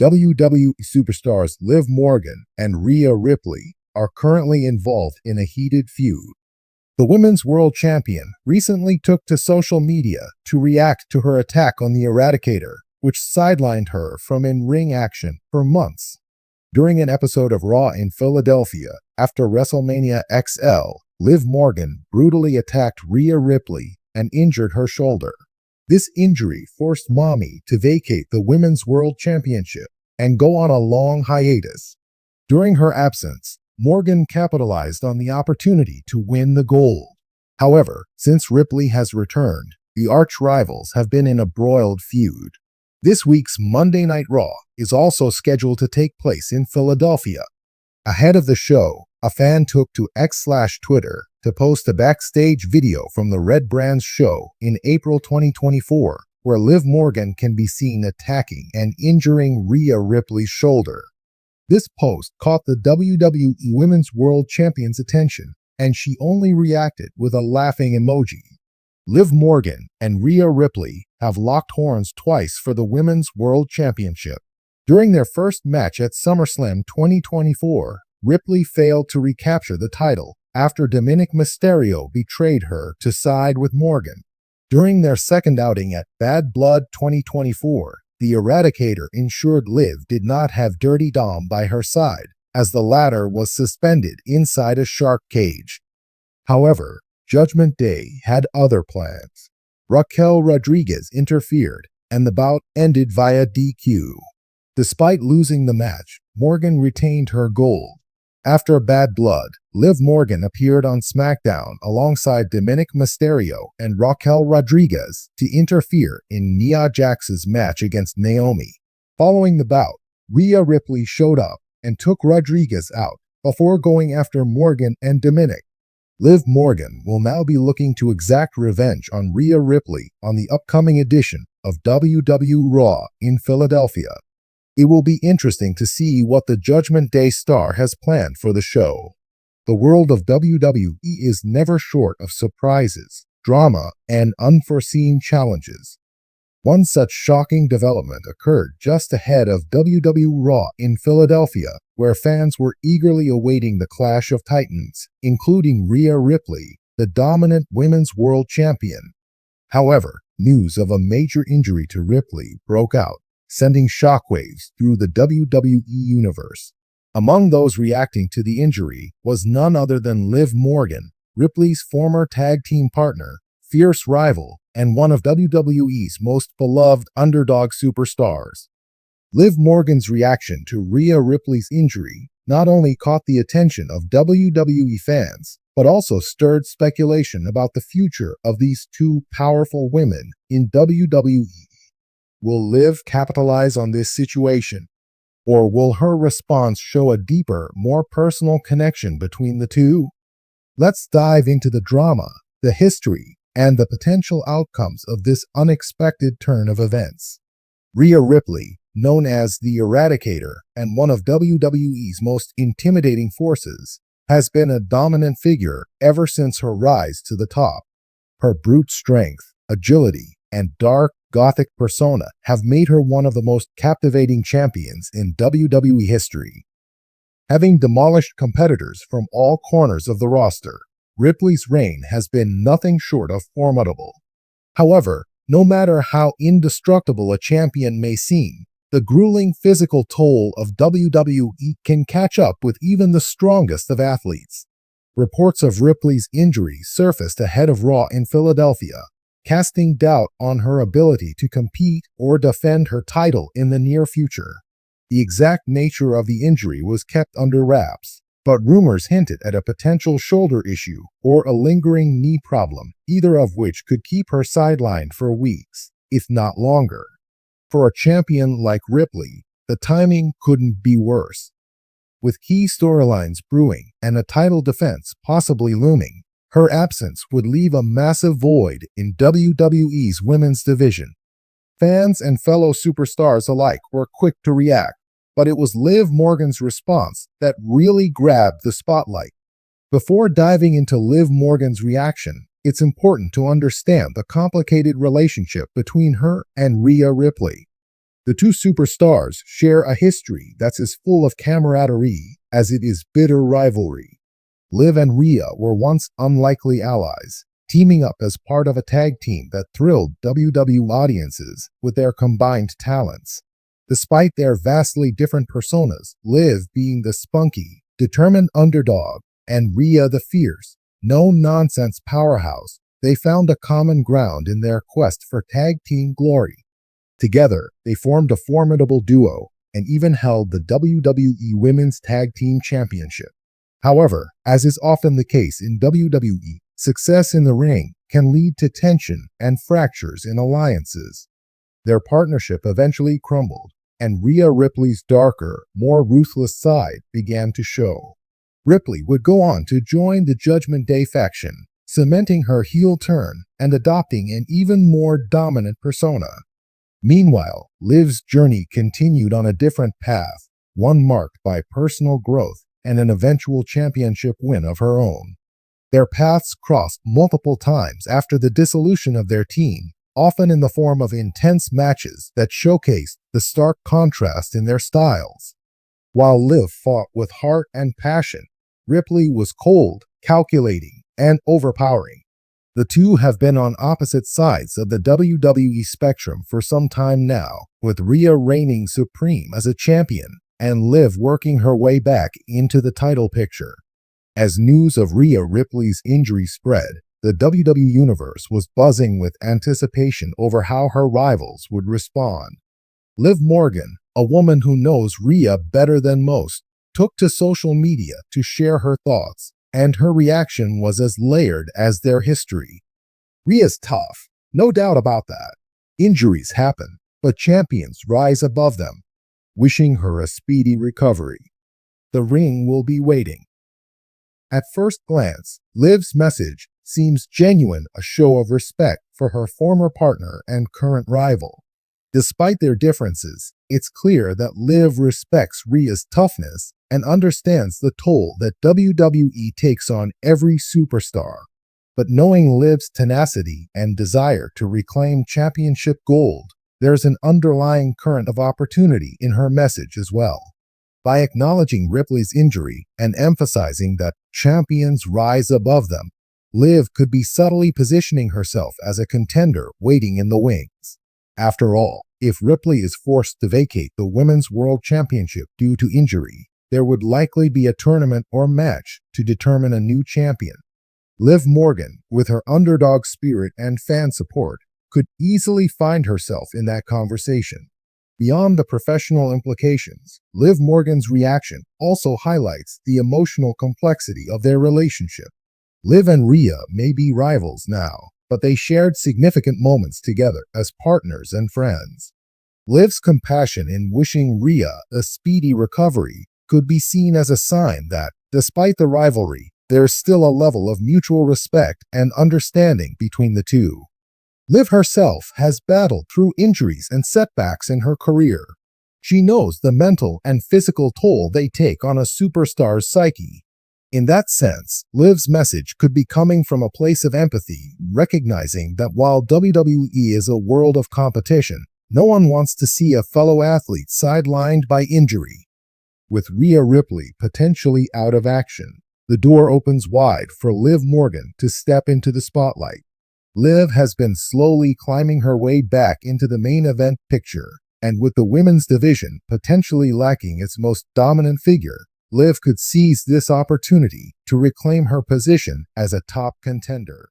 WWE superstars Liv Morgan and Rhea Ripley are currently involved in a heated feud. The Women's World Champion recently took to social media to react to her attack on the Eradicator, which sidelined her from in-ring action for months. During an episode of Raw in Philadelphia after WrestleMania XL, Liv Morgan brutally attacked Rhea Ripley and injured her shoulder. This injury forced Mommy to vacate the Women's World Championship and go on a long hiatus. During her absence, Morgan capitalized on the opportunity to win the gold. However, since Ripley has returned, the arch-rivals have been in a broiled feud. This week's Monday Night Raw is also scheduled to take place in Philadelphia. Ahead of the show, a fan took to X/Twitter to post a backstage video from the Red Brands show in April 2024, where Liv Morgan can be seen attacking and injuring Rhea Ripley's shoulder. This post caught the WWE Women's World Champion's attention, and she only reacted with a laughing emoji. Liv Morgan and Rhea Ripley have locked horns twice for the Women's World Championship. During their first match at SummerSlam 2024, Ripley failed to recapture the title after Dominic Mysterio betrayed her to side with Morgan. During their second outing at Bad Blood 2024, the Eradicator ensured Liv did not have Dirty Dom by her side, as the latter was suspended inside a shark cage. However, Judgment Day had other plans. Raquel Rodriguez interfered, and the bout ended via DQ. Despite losing the match, Morgan retained her gold. After Bad Blood, Liv Morgan appeared on SmackDown alongside Dominic Mysterio and Raquel Rodriguez to interfere in Nia Jax's match against Naomi. Following the bout, Rhea Ripley showed up and took Rodriguez out before going after Morgan and Dominic. Liv Morgan will now be looking to exact revenge on Rhea Ripley on the upcoming edition of WWE Raw in Philadelphia. It will be interesting to see what the Judgment Day star has planned for the show. The world of WWE is never short of surprises, drama, and unforeseen challenges. One such shocking development occurred just ahead of WWE Raw in Philadelphia, where fans were eagerly awaiting the Clash of Titans, including Rhea Ripley, the dominant Women's World Champion. However, news of a major injury to Ripley broke out, sending shockwaves through the WWE Universe. Among those reacting to the injury was none other than Liv Morgan, Ripley's former tag team partner, fierce rival, and one of WWE's most beloved underdog superstars. Liv Morgan's reaction to Rhea Ripley's injury not only caught the attention of WWE fans, but also stirred speculation about the future of these two powerful women in WWE. Will Liv capitalize on this situation, or will her response show a deeper, more personal connection between the two? Let's dive into the drama, the history, and the potential outcomes of this unexpected turn of events. Rhea Ripley, known as the Eradicator and one of WWE's most intimidating forces, has been a dominant figure ever since her rise to the top. Her brute strength, agility, and dark, gothic persona have made her one of the most captivating champions in WWE history. Having demolished competitors from all corners of the roster, Ripley's reign has been nothing short of formidable. However, no matter how indestructible a champion may seem, the grueling physical toll of WWE can catch up with even the strongest of athletes. Reports of Ripley's injury surfaced ahead of Raw in Philadelphia, casting doubt on her ability to compete or defend her title in the near future. The exact nature of the injury was kept under wraps, but rumors hinted at a potential shoulder issue or a lingering knee problem, either of which could keep her sidelined for weeks, if not longer. For a champion like Ripley, the timing couldn't be worse. With key storylines brewing and a title defense possibly looming, her absence would leave a massive void in WWE's women's division. Fans and fellow superstars alike were quick to react, but it was Liv Morgan's response that really grabbed the spotlight. Before diving into Liv Morgan's reaction, it's important to understand the complicated relationship between her and Rhea Ripley. The two superstars share a history that's as full of camaraderie as it is bitter rivalry. Liv and Rhea were once unlikely allies, teaming up as part of a tag team that thrilled WWE audiences with their combined talents. Despite their vastly different personas, Liv being the spunky, determined underdog, and Rhea the fierce, no-nonsense powerhouse, they found a common ground in their quest for tag team glory. Together, they formed a formidable duo and even held the WWE Women's Tag Team Championship. However, as is often the case in WWE, success in the ring can lead to tension and fractures in alliances. Their partnership eventually crumbled, and Rhea Ripley's darker, more ruthless side began to show. Ripley would go on to join the Judgment Day faction, cementing her heel turn and adopting an even more dominant persona. Meanwhile, Liv's journey continued on a different path, one marked by personal growth and an eventual championship win of her own. Their paths crossed multiple times after the dissolution of their team, often in the form of intense matches that showcased the stark contrast in their styles. While Liv fought with heart and passion, Ripley was cold, calculating, and overpowering. The two have been on opposite sides of the WWE spectrum for some time now, with Rhea reigning supreme as a champion and Liv working her way back into the title picture. As news of Rhea Ripley's injury spread, the WWE Universe was buzzing with anticipation over how her rivals would respond. Liv Morgan, a woman who knows Rhea better than most, took to social media to share her thoughts, and her reaction was as layered as their history. Rhea's tough, no doubt about that. Injuries happen, but champions rise above them. Wishing her a speedy recovery. The ring will be waiting. At first glance, Liv's message seems genuine, a show of respect for her former partner and current rival. Despite their differences, it's clear that Liv respects Rhea's toughness and understands the toll that WWE takes on every superstar. But knowing Liv's tenacity and desire to reclaim championship gold, there's an underlying current of opportunity in her message as well. By acknowledging Ripley's injury and emphasizing that champions rise above them, Liv could be subtly positioning herself as a contender waiting in the wings. After all, if Ripley is forced to vacate the Women's World Championship due to injury, there would likely be a tournament or match to determine a new champion. Liv Morgan, with her underdog spirit and fan support, could easily find herself in that conversation. Beyond the professional implications, Liv Morgan's reaction also highlights the emotional complexity of their relationship. Liv and Rhea may be rivals now, but they shared significant moments together as partners and friends. Liv's compassion in wishing Rhea a speedy recovery could be seen as a sign that, despite the rivalry, there's still a level of mutual respect and understanding between the two. Liv herself has battled through injuries and setbacks in her career. She knows the mental and physical toll they take on a superstar's psyche. In that sense, Liv's message could be coming from a place of empathy, recognizing that while WWE is a world of competition, no one wants to see a fellow athlete sidelined by injury. With Rhea Ripley potentially out of action, the door opens wide for Liv Morgan to step into the spotlight. Liv has been slowly climbing her way back into the main event picture, and with the women's division potentially lacking its most dominant figure, Liv could seize this opportunity to reclaim her position as a top contender.